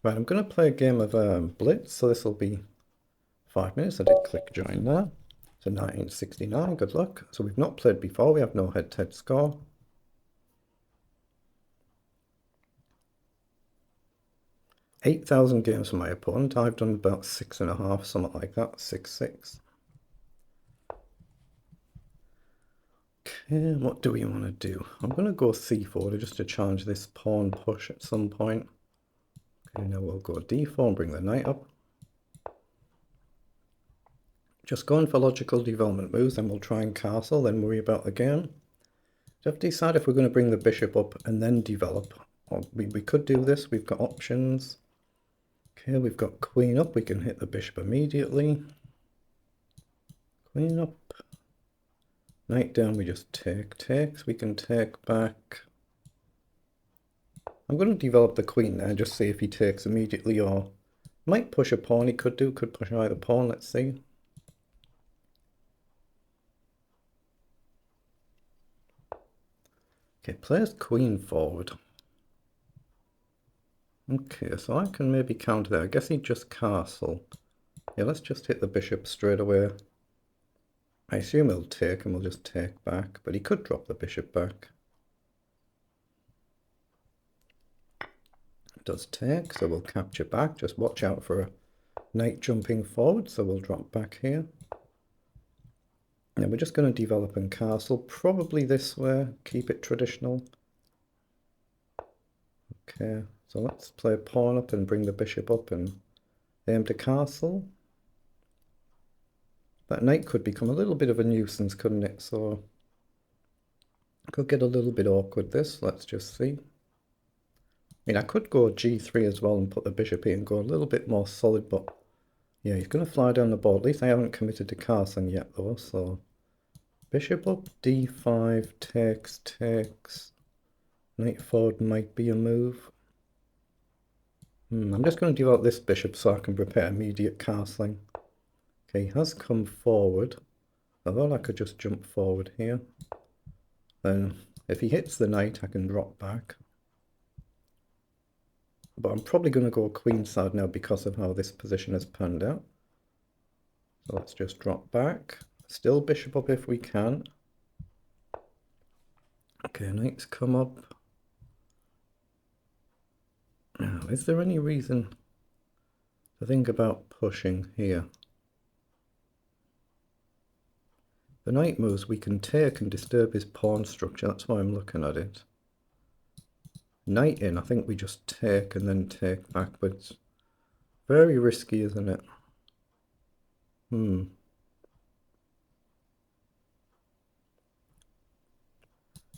Right, I'm going to play a game of blitz, so this will be 5 minutes. I did click join there. So 1969, good luck. So we've not played before, we have no head-to-head score. $8,000 games for my opponent. I've done about 6.5, something like that, 6-6. Okay, what do we want to do? I'm going to go c4 just to challenge this pawn push at some point. Okay, now we'll go d4 and bring the knight up. Just going for logical development moves, then we'll try and castle, then worry about the game. So have to decide if we're going to bring the bishop up and then develop. Or we could do this, we've got options. Okay, we've got queen up, we can hit the bishop immediately. Queen up. Knight down, we just takes, we can take back. I'm going to develop the queen there, just see if he takes immediately or might push a pawn, he could push either pawn, let's see. Okay, plays queen forward. Okay, so I can maybe counter that. I guess he'd just castle. Yeah, let's just hit the bishop straight away. I assume he'll take and we'll just take back, but he could drop the bishop back. It does take, so we'll capture back. Just watch out for a knight jumping forward, so we'll drop back here. And we're just going to develop and castle, probably this way, keep it traditional. Okay, so let's play a pawn up and bring the bishop up and aim to castle. That knight could become a little bit of a nuisance, couldn't it? So could get a little bit awkward this, let's just see. I mean, I could go g3 as well and put the bishop in and go a little bit more solid, but yeah, he's going to fly down the board. At least I haven't committed to castling yet though, so bishop up, d5, takes. Knight forward might be a move. I'm just going to develop this bishop so I can prepare immediate castling. Okay, he has come forward. I thought I could just jump forward here. Then if he hits the knight, I can drop back. But I'm probably going to go queenside now because of how this position has panned out. So let's just drop back. Still bishop up if we can. Okay, knight's come up. Now, is there any reason to think about pushing here? The knight moves, we can take and disturb his pawn structure. That's why I'm looking at it. Knight in, I think we just take and then take backwards. Very risky, isn't it?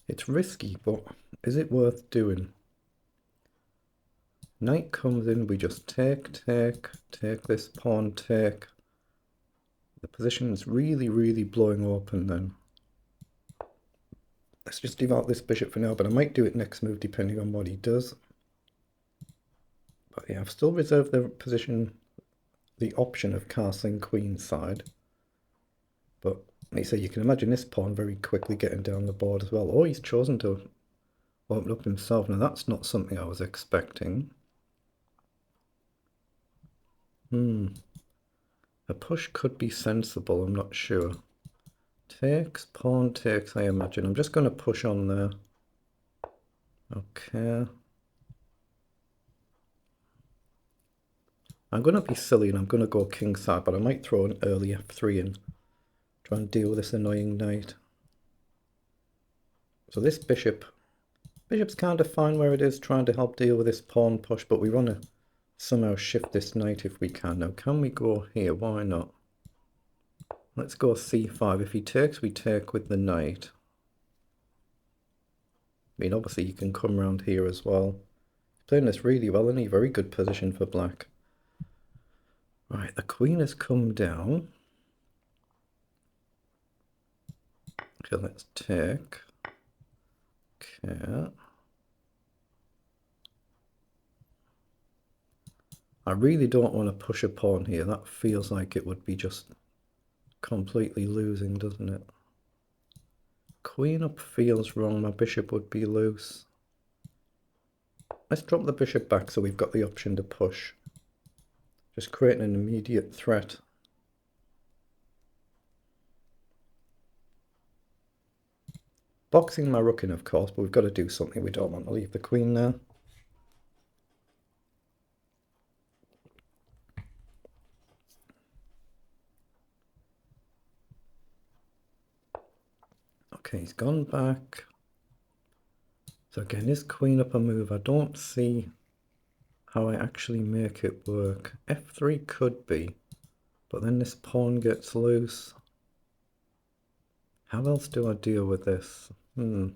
It's risky, but is it worth doing? Knight comes in, we just take this pawn, take. The position is really blowing open then. Let's just develop this bishop for now, but I might do it next move depending on what he does. But yeah, I've still reserved the position, the option of castling queenside. But like I say, you can imagine this pawn very quickly getting down the board as well. Oh, he's chosen to open up himself. Now that's not something I was expecting. A push could be sensible, I'm not sure. Takes, pawn takes, I imagine. I'm just going to push on there. Okay. I'm going to be silly and I'm going to go kingside, but I might throw an early f3 and try and deal with this annoying knight. So this bishop's kind of fine where it is, trying to help deal with this pawn push, but we want to somehow shift this knight if we can. Now, can we go here? Why not? Let's go c5. If he takes, we take with the knight. I mean, obviously you can come around here as well. He's playing this really well, isn't he? Very good position for black. Right, the queen has come down. Okay, let's take. Okay. I really don't want to push a pawn here. That feels like it would be just completely losing, doesn't it? Queen up feels wrong. My bishop would be loose. let's drop the bishop back so we've got the option to push. Just creating an immediate threat. Boxing my rook in, of course, but we've got to do something. We don't want to leave the queen there. Okay, he's gone back. So again, is queen up a move? I don't see how I actually make it work. F3 could be, but then this pawn gets loose. How else do I deal with this? Because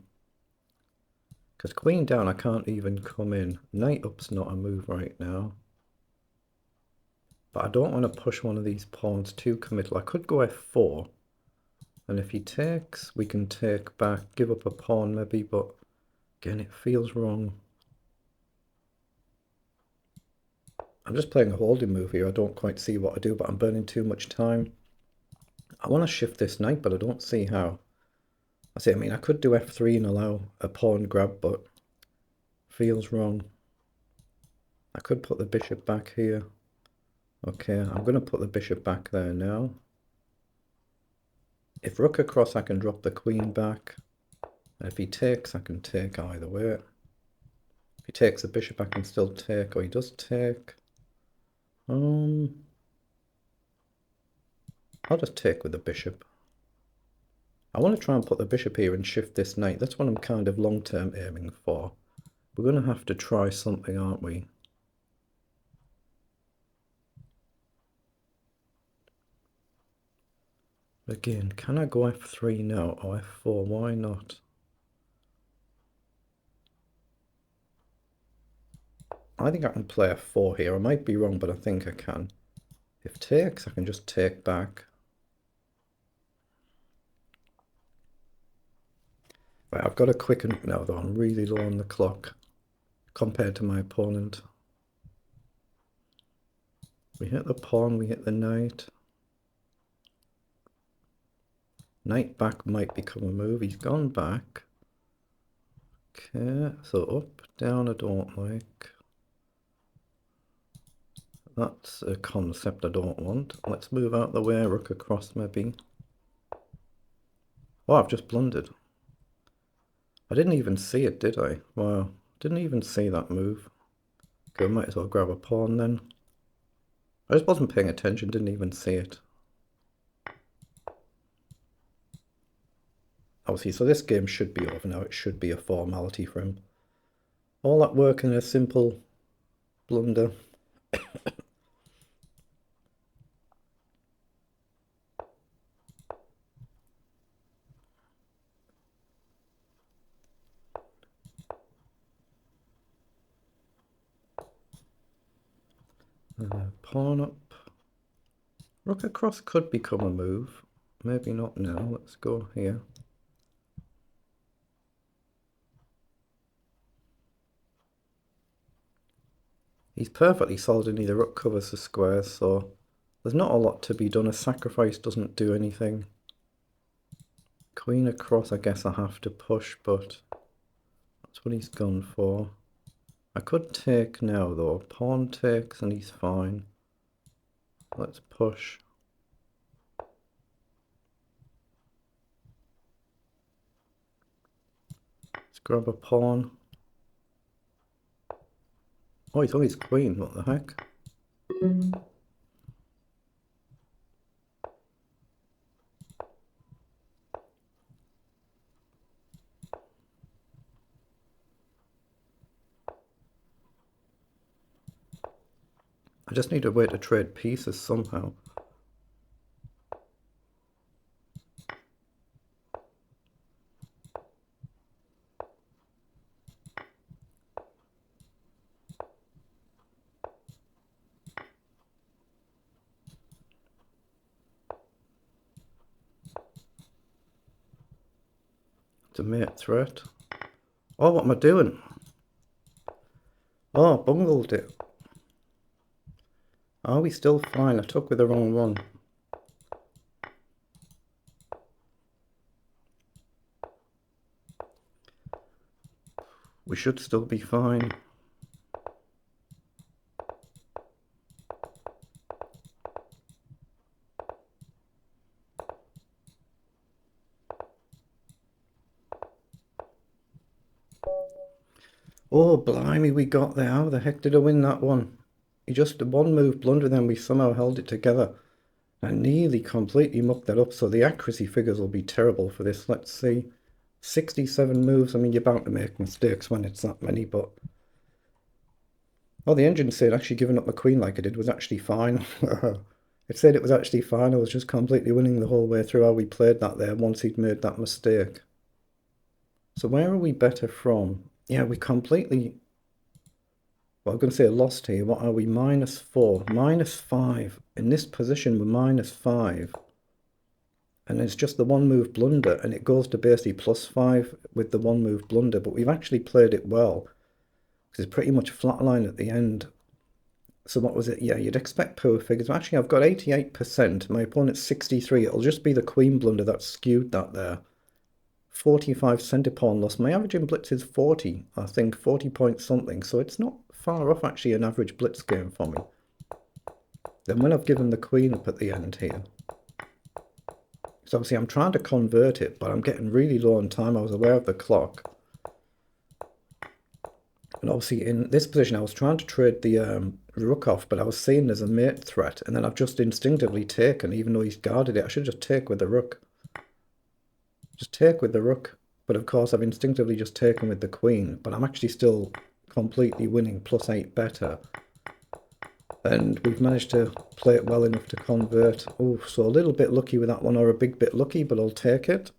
queen down, I can't even come in. Knight up's not a move right now. But I don't want to push one of these pawns too committal. I could go f4. And if he takes, we can take back, give up a pawn maybe, but again, it feels wrong. I'm just playing a holding move here. I don't quite see what I do, but I'm burning too much time. I want to shift this knight, but I don't see how. I mean, I could do f3 and allow a pawn grab, but feels wrong. I could put the bishop back here. Okay, I'm going to put the bishop back there now. If rook across, I can drop the queen back. And if he takes, I can take either way. If he takes the bishop, I can still take, or he does take. I'll just take with the bishop. I want to try and put the bishop here and shift this knight. That's what I'm kind of long-term aiming for. We're going to have to try something, aren't we? Again, can I go f3 now or f4? Why not? I think I can play f4 here. I might be wrong, but I think I can. If takes, I can just take back. Right, I've got to quicken now, though. I'm really low on the clock compared to my opponent. We hit the pawn, we hit the knight. Knight back might become a move. He's gone back. Okay, so up, down, I don't like. That's a concept I don't want. Let's move out the way, rook across maybe. Oh, I've just blundered. I didn't even see it, did I? Wow, didn't even see that move. Okay, I might as well grab a pawn then. I just wasn't paying attention, didn't even see it. Obviously, so this game should be over now. It should be a formality for him. All that work in a simple blunder. Pawn up. Rook across could become a move. Maybe not now. Let's go here. He's perfectly solid and the rook covers the squares, so there's not a lot to be done. A sacrifice doesn't do anything. Queen across, I guess I have to push, but that's what he's gone for. I could take now though. Pawn takes and he's fine. Let's push. Let's grab a pawn. Oh, he's on his queen. What the heck? I just need a way to trade pieces somehow. It's a mate threat. Oh, what am I doing? Oh, bungled it. Are we still fine? I took with the wrong one. We should still be fine. Oh, blimey, we got there. How the heck did I win that one? He just a one move blunder, then we somehow held it together. I nearly completely mucked that up, so the accuracy figures will be terrible for this. Let's see. 67 moves. I mean, you're bound to make mistakes when it's that many, but... Oh, the engine said actually giving up my queen like I did was actually fine. It said it was actually fine. I was just completely winning the whole way through how we played that there once he'd made that mistake. So where are we better from? Yeah, we completely... Well, I'm going to say lost here. What are we? -4. -5. In this position, we're -5. And it's just the one move blunder, and it goes to basically +5 with the one move blunder. But we've actually played it well, because it's pretty much flatline at the end. So what was it? Yeah, you'd expect poor figures. Actually, I've got 88%. My opponent's 63. It'll just be the queen blunder that skewed that there. 45 centre pawn loss. My average in blitz is 40, I think, 40 point something. So it's not far off actually an average blitz game for me. Then when I've given the queen up at the end here, so obviously I'm trying to convert it, but I'm getting really low on time. I was aware of the clock. And obviously in this position I was trying to trade the rook off, but I was seeing there's a mate threat, and then I've just instinctively taken, even though he's guarded it. I should just take with the rook. Just take with the rook. But of course I've instinctively just taken with the queen, but I'm actually still completely winning +8 better. And we've managed to play it well enough to convert. Oh, so a little bit lucky with that one, or a big bit lucky, but I'll take it.